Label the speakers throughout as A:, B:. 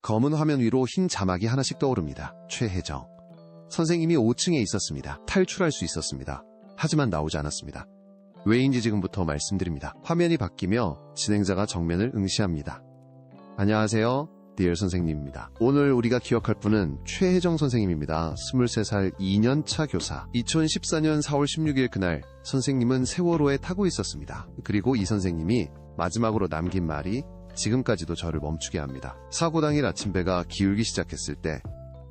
A: 검은 화면 위로 흰 자막이 하나씩 떠오릅니다. 최혜정. 선생님이 5층에 있었습니다. 탈출할 수 있었습니다. 하지만 나오지 않았습니다. 왜인지 지금부터 말씀드립니다. 화면이 바뀌며 진행자가 정면을 응시합니다. 안녕하세요. 디엘 선생님입니다. 오늘 우리가 기억할 분은 최혜정 선생님입니다. 23살 2년차 교사. 2014년 4월 16일 그날 선생님은 세월호에 타고 있었습니다. 그리고 이 선생님이 마지막으로 남긴 말이 지금까지도 저를 멈추게 합니다. 사고 당일 아침 배가 기울기 시작했을 때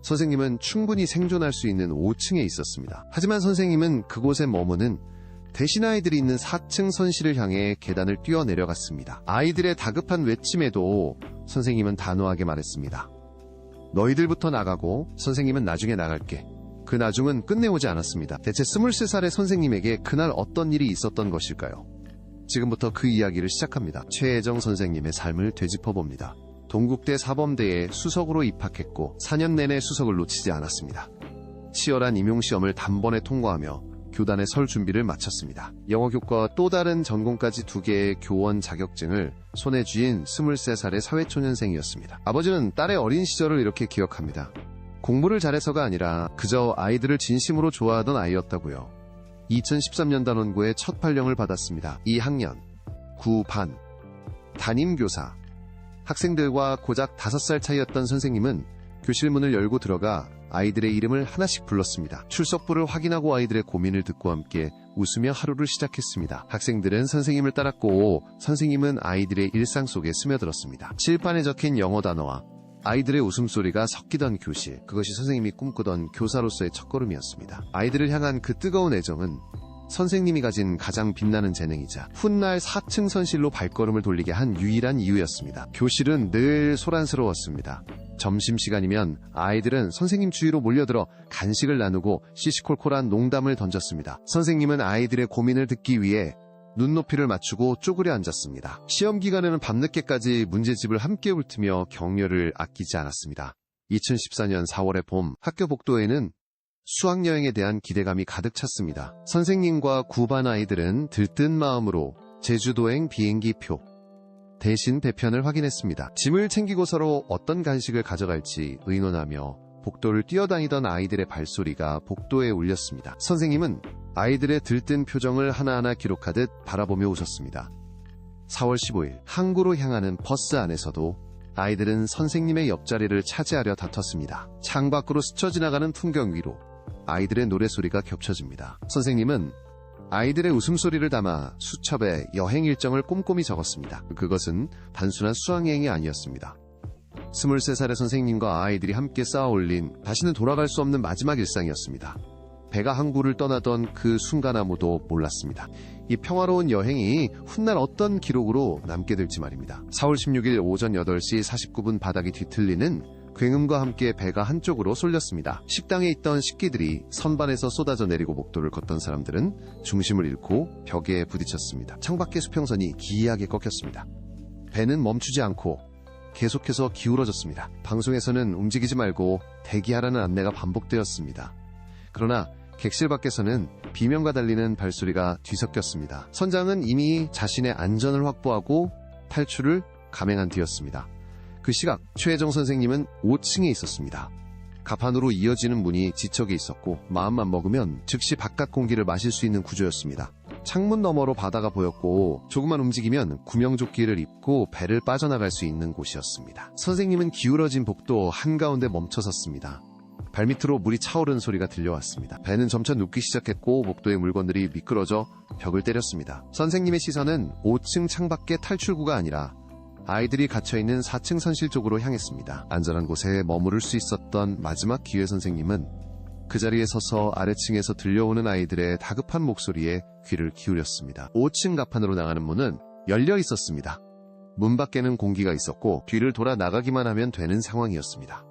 A: 선생님은 충분히 생존할 수 있는 5층에 있었습니다. 하지만 선생님은 그곳에 머무는 대신 아이들이 있는 4층 선실을 향해 계단을 뛰어내려갔습니다. 아이들의 다급한 외침에도 선생님은 단호하게 말했습니다. 너희들부터 나가고 선생님은 나중에 나갈게. 그 나중은 끝내오지 않았습니다. 대체 23살의 선생님에게 그날 어떤 일이 있었던 것일까요? 지금부터 그 이야기를 시작합니다. 최혜정 선생님의 삶을 되짚어봅니다. 동국대 사범대에 수석으로 입학했고 4년 내내 수석을 놓치지 않았습니다. 치열한 임용시험을 단번에 통과하며 교단에 설 준비를 마쳤습니다. 영어교과와 또 다른 전공까지 2개의 교원 자격증을 손에 쥐인 23살의 사회초년생이었습니다. 아버지는 딸의 어린 시절을 이렇게 기억합니다. 공부를 잘해서가 아니라 그저 아이들을 진심으로 좋아하던 아이였다고요. 2013년 단원고에 첫 발령을 받았습니다. 2학년 9반 담임교사. 학생들과 고작 5살 차이였던 선생님은 교실 문을 열고 들어가 아이들의 이름을 하나씩 불렀습니다. 출석부를 확인하고 아이들의 고민을 듣고 함께 웃으며 하루를 시작했습니다. 학생들은 선생님을 따랐고 선생님은 아이들의 일상 속에 스며들었습니다. 칠판에 적힌 영어 단어와 아이들의 웃음소리가 섞이던 교실, 그것이 선생님이 꿈꾸던 교사로서의 첫걸음이었습니다. 아이들을 향한 그 뜨거운 애정은 선생님이 가진 가장 빛나는 재능이자 훗날 4층 선실로 발걸음을 돌리게 한 유일한 이유였습니다. 교실은 늘 소란스러웠습니다. 점심시간이면 아이들은 선생님 주위로 몰려들어 간식을 나누고 시시콜콜한 농담을 던졌습니다. 선생님은 아이들의 고민을 듣기 위해 눈높이를 맞추고 쪼그려 앉았습니다. 시험 기간에는 밤늦게까지 문제집을 함께 훑으며 격려를 아끼지 않았습니다. 2014년 4월의 봄, 학교 복도에는 수학여행에 대한 기대감이 가득 찼습니다. 선생님과 9반 아이들은 들뜬 마음으로 제주도행 비행기표 대신 배편을 확인했습니다. 짐을 챙기고 서로 어떤 간식을 가져갈지 의논하며 복도를 뛰어다니던 아이들의 발소리가 복도에 울렸습니다. 선생님은 아이들의 들뜬 표정을 하나하나 기록하듯 바라보며 웃었습니다. 4월 15일 항구로 향하는 버스 안에서도 아이들은 선생님의 옆자리를 차지하려 다퉜습니다. 창밖으로 스쳐 지나가는 풍경 위로 아이들의 노래소리가 겹쳐집니다. 선생님은 아이들의 웃음소리를 담아 수첩에 여행 일정을 꼼꼼히 적었습니다. 그것은 단순한 수학여행이 아니었습니다. 23살의 선생님과 아이들이 함께 쌓아 올린 다시는 돌아갈 수 없는 마지막 일상이었습니다. 배가 항구를 떠나던 그 순간 아무도 몰랐습니다. 이 평화로운 여행이 훗날 어떤 기록으로 남게 될지 말입니다. 4월 16일 오전 8시 49분 바닥이 뒤틀리는 굉음과 함께 배가 한쪽으로 쏠렸습니다. 식당에 있던 식기들이 선반에서 쏟아져 내리고 복도를 걷던 사람들은 중심을 잃고 벽에 부딪혔습니다. 창밖의 수평선이 기이하게 꺾였습니다. 배는 멈추지 않고 계속해서 기울어졌습니다. 방송에서는 움직이지 말고 대기하라는 안내가 반복되었습니다. 그러나 객실 밖에서는 비명과 달리는 발소리가 뒤섞였습니다. 선장은 이미 자신의 안전을 확보하고 탈출을 감행한 뒤였습니다. 그 시각 최혜정 선생님은 5층에 있었습니다. 가판으로 이어지는 문이 지척에 있었고 마음만 먹으면 즉시 바깥 공기를 마실 수 있는 구조였습니다. 창문 너머로 바다가 보였고 조금만 움직이면 구명조끼를 입고 배를 빠져나갈 수 있는 곳이었습니다. 선생님은 기울어진 복도 한가운데 멈춰 섰습니다. 발밑으로 물이 차오르는 소리가 들려왔습니다. 배는 점차 눕기 시작했고 복도의 물건들이 미끄러져 벽을 때렸습니다. 선생님의 시선은 5층 창밖의 탈출구가 아니라 아이들이 갇혀있는 4층 선실 쪽으로 향했습니다. 안전한 곳에 머무를 수 있었던 마지막 기회 선생님은 그 자리에 서서 아래층에서 들려오는 아이들의 다급한 목소리에 귀를 기울였습니다. 5층 가판으로 나가는 문은 열려 있었습니다. 문 밖에는 공기가 있었고 뒤를 돌아 나가기만 하면 되는 상황이었습니다.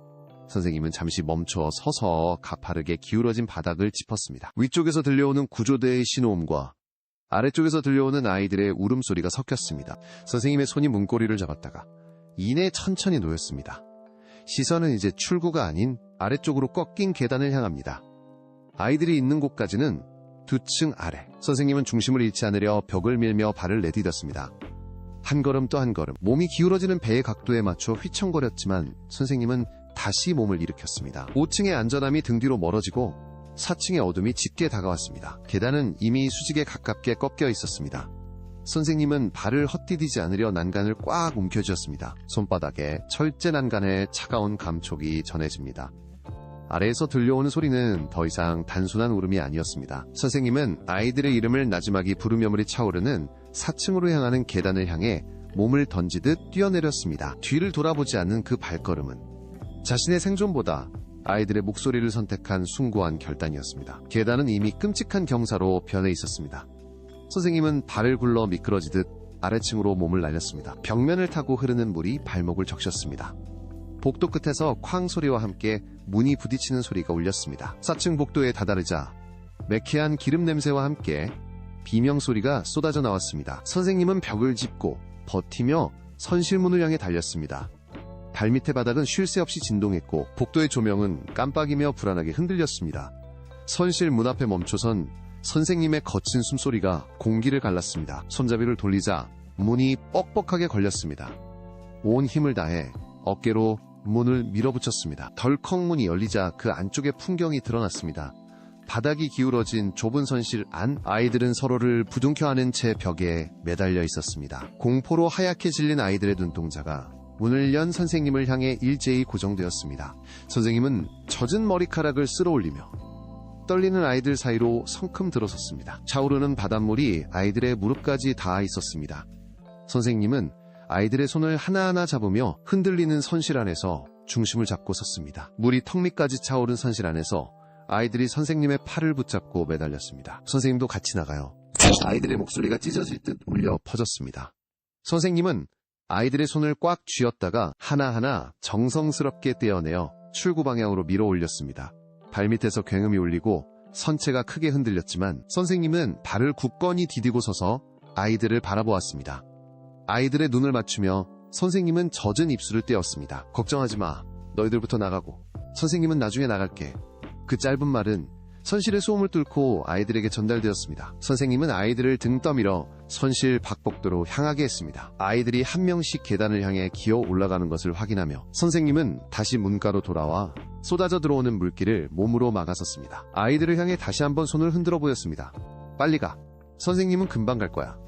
A: 선생님은 잠시 멈춰 서서 가파르게 기울어진 바닥을 짚었습니다. 위쪽에서 들려오는 구조대의 신호음과 아래쪽에서 들려오는 아이들의 울음소리가 섞였습니다. 선생님의 손이 문고리를 잡았다가 이내 천천히 놓였습니다. 시선은 이제 출구가 아닌 아래쪽으로 꺾인 계단을 향합니다. 아이들이 있는 곳까지는 2층 아래. 선생님은 중심을 잃지 않으려 벽을 밀며 발을 내디뎠습니다. 한 걸음 또 한 걸음 몸이 기울어지는 배의 각도에 맞춰 휘청거렸지만 선생님은 다시 몸을 일으켰습니다. 5층의 안전함이 등 뒤로 멀어지고 4층의 어둠이 짙게 다가왔습니다. 계단은 이미 수직에 가깝게 꺾여 있었습니다. 선생님은 발을 헛디디지 않으려 난간을 꽉 움켜쥐었습니다. 손바닥에 철제 난간의 차가운 감촉이 전해집니다. 아래에서 들려오는 소리는 더 이상 단순한 울음이 아니었습니다. 선생님은 아이들의 이름을 나지막이 부르며물이 차오르는 4층으로 향하는 계단을 향해 몸을 던지듯 뛰어내렸습니다. 뒤를 돌아보지 않는 그 발걸음은 자신의 생존보다 아이들의 목소리를 선택한 숭고한 결단이었습니다. 계단은 이미 끔찍한 경사로 변해 있었습니다. 선생님은 발을 굴러 미끄러지듯 아래층으로 몸을 날렸습니다. 벽면을 타고 흐르는 물이 발목을 적셨습니다. 복도 끝에서 쾅 소리와 함께 문이 부딪히는 소리가 울렸습니다. 4층 복도에 다다르자 매캐한 기름 냄새와 함께 비명 소리가 쏟아져 나왔습니다. 선생님은 벽을 짚고 버티며 선실문을 향해 달렸습니다. 발밑의 바닥은 쉴 새 없이 진동했고 복도의 조명은 깜빡이며 불안하게 흔들렸습니다. 선실 문 앞에 멈춰선 선생님의 거친 숨소리가 공기를 갈랐습니다. 손잡이를 돌리자 문이 뻑뻑하게 걸렸습니다. 온 힘을 다해 어깨로 문을 밀어붙였습니다. 덜컥 문이 열리자 그 안쪽의 풍경이 드러났습니다. 바닥이 기울어진 좁은 선실 안, 아이들은 서로를 부둥켜 안은 채 벽에 매달려 있었습니다. 공포로 하얗게 질린 아이들의 눈동자가 문을 연 선생님을 향해 일제히 고정되었습니다. 선생님은 젖은 머리카락을 쓸어올리며 떨리는 아이들 사이로 성큼 들어섰습니다. 차오르는 바닷물이 아이들의 무릎까지 닿아 있었습니다. 선생님은 아이들의 손을 하나하나 잡으며 흔들리는 선실 안에서 중심을 잡고 섰습니다. 물이 턱 밑까지 차오른 선실 안에서 아이들이 선생님의 팔을 붙잡고 매달렸습니다. 선생님도 같이 나가요. 아이들의 목소리가 찢어질 듯 울려 퍼졌습니다. 선생님은 아이들의 손을 꽉 쥐었다가 하나하나 정성스럽게 떼어내어 출구 방향으로 밀어 올렸습니다. 발밑에서 굉음이 울리고 선체가 크게 흔들렸지만 선생님은 발을 굳건히 디디고 서서 아이들을 바라보았습니다. 아이들의 눈을 맞추며 선생님은 젖은 입술을 떼었습니다. 걱정하지 마. 너희들부터 나가고 선생님은 나중에 나갈게. 그 짧은 말은 선실의 소음을 뚫고 아이들에게 전달되었습니다. 선생님은 아이들을 등 떠밀어 선실 밖복도로 향하게 했습니다. 아이들이 한 명씩 계단을 향해 기어 올라가는 것을 확인하며 선생님은 다시 문가로 돌아와 쏟아져 들어오는 물길을 몸으로 막아섰습니다. 아이들을 향해 다시 한번 손을 흔들어 보였습니다. 빨리 가. 선생님은 금방 갈 거야.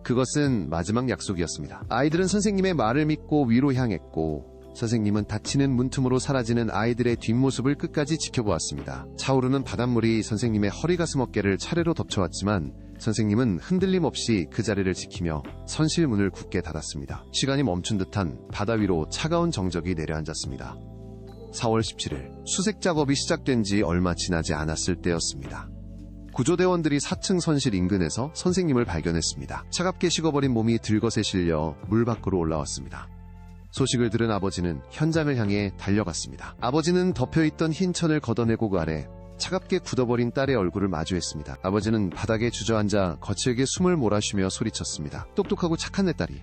A: 그것은 마지막 약속이었습니다. 아이들은 선생님의 말을 믿고 위로 향했고 선생님은 닫히는 문틈으로 사라지는 아이들의 뒷모습을 끝까지 지켜보았습니다. 차오르는 바닷물이 선생님의 허리 가슴 어깨를 차례로 덮쳐왔지만 선생님은 흔들림 없이 그 자리를 지키며 선실 문을 굳게 닫았습니다. 시간이 멈춘 듯한 바다 위로 차가운 정적이 내려앉았습니다. 4월 17일 수색 작업이 시작된 지 얼마 지나지 않았을 때였습니다. 구조대원들이 4층 선실 인근에서 선생님을 발견했습니다. 차갑게 식어버린 몸이 들것에 실려 물 밖으로 올라왔습니다. 소식을 들은 아버지는 현장을 향해 달려갔습니다. 아버지는 덮여있던 흰 천을 걷어내고 그 아래 차갑게 굳어버린 딸의 얼굴을 마주했습니다. 아버지는 바닥에 주저앉아 거칠게 숨을 몰아쉬며 소리쳤습니다. 똑똑하고 착한 내 딸이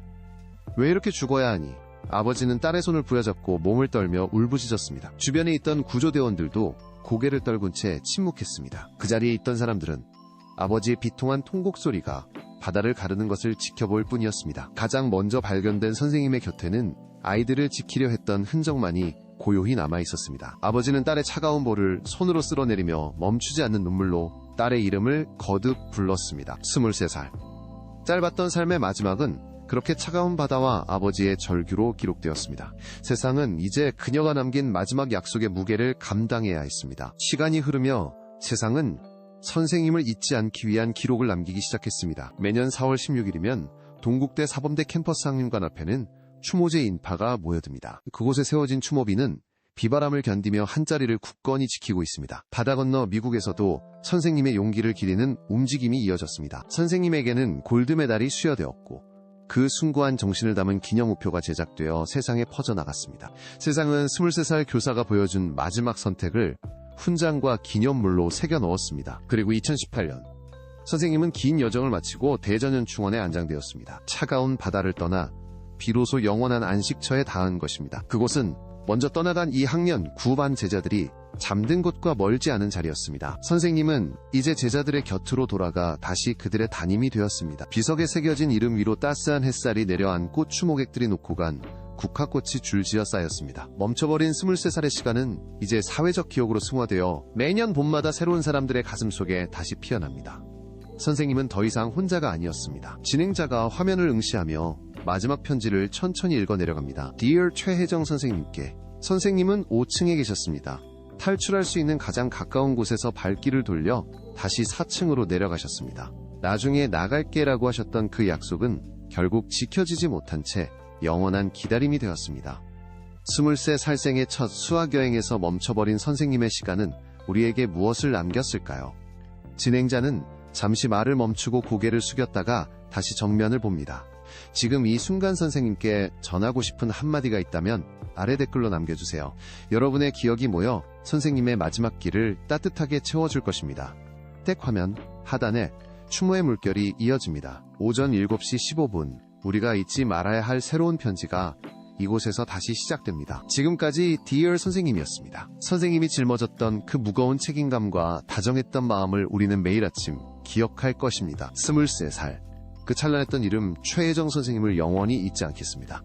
A: 왜 이렇게 죽어야 하니? 아버지는 딸의 손을 부여잡고 몸을 떨며 울부짖었습니다. 주변에 있던 구조대원들도 고개를 떨군 채 침묵했습니다. 그 자리에 있던 사람들은 아버지의 비통한 통곡 소리가 바다를 가르는 것을 지켜볼 뿐이었습니다. 가장 먼저 발견된 선생님의 곁에는 아이들을 지키려 했던 흔적만이 고요히 남아있었습니다. 아버지는 딸의 차가운 볼을 손으로 쓸어내리며 멈추지 않는 눈물로 딸의 이름을 거듭 불렀습니다. 23살. 짧았던 삶의 마지막은 그렇게 차가운 바다와 아버지의 절규로 기록되었습니다. 세상은 이제 그녀가 남긴 마지막 약속의 무게를 감당해야 했습니다. 시간이 흐르며 세상은 선생님을 잊지 않기 위한 기록을 남기기 시작했습니다. 매년 4월 16일이면 동국대 사범대 캠퍼스 상림관 앞에는 추모제 인파가 모여듭니다. 그곳에 세워진 추모비는 비바람을 견디며 한자리를 굳건히 지키고 있습니다. 바다 건너 미국에서도 선생님의 용기를 기리는 움직임이 이어졌습니다. 선생님에게는 골드메달이 수여되었고 그 숭고한 정신을 담은 기념우표가 제작되어 세상에 퍼져나갔습니다. 세상은 23살 교사가 보여준 마지막 선택을 훈장과 기념물로 새겨 넣었습니다. 그리고 2018년 선생님은 긴 여정을 마치고 대전현충원에 안장되었습니다. 차가운 바다를 떠나 비로소 영원한 안식처에 닿은 것입니다. 그곳은 먼저 떠나간 2학년 9반 제자들이 잠든 곳과 멀지 않은 자리였습니다. 선생님은 이제 제자들의 곁으로 돌아가 다시 그들의 담임이 되었습니다. 비석에 새겨진 이름 위로 따스한 햇살이 내려앉고 추모객들이 놓고 간 국화꽃이 줄지어 쌓였습니다. 멈춰버린 23살의 시간은 이제 사회적 기억으로 승화되어 매년 봄마다 새로운 사람들의 가슴 속에 다시 피어납니다. 선생님은 더 이상 혼자가 아니었습니다. 진행자가 화면을 응시하며 마지막 편지를 천천히 읽어 내려갑니다. Dear 최혜정 선생님께. 선생님은 5층에 계셨습니다. 탈출할 수 있는 가장 가까운 곳에서 발길을 돌려 다시 4층으로 내려가셨습니다. 나중에 나갈게라고 하셨던 그 약속은 결국 지켜지지 못한 채 영원한 기다림이 되었습니다. 23살 생의 첫 수학여행에서 멈춰버린 선생님의 시간은 우리에게 무엇을 남겼을까요? 진행자는 잠시 말을 멈추고 고개를 숙였다가 다시 정면을 봅니다. 지금 이 순간 선생님께 전하고 싶은 한마디가 있다면 아래 댓글로 남겨주세요. 여러분의 기억이 모여 선생님의 마지막 길을 따뜻하게 채워줄 것입니다. tek 화면 하단에 추모의 물결이 이어집니다. 오전 7시 15분 우리가 잊지 말아야 할 새로운 편지가 이곳에서 다시 시작됩니다. 지금까지 Dear 선생님이었습니다. 선생님이 짊어졌던 그 무거운 책임감과 다정했던 마음을 우리는 매일 아침 기억할 것입니다. 23살 그 찬란했던 이름 최혜정 선생님을 영원히 잊지 않겠습니다.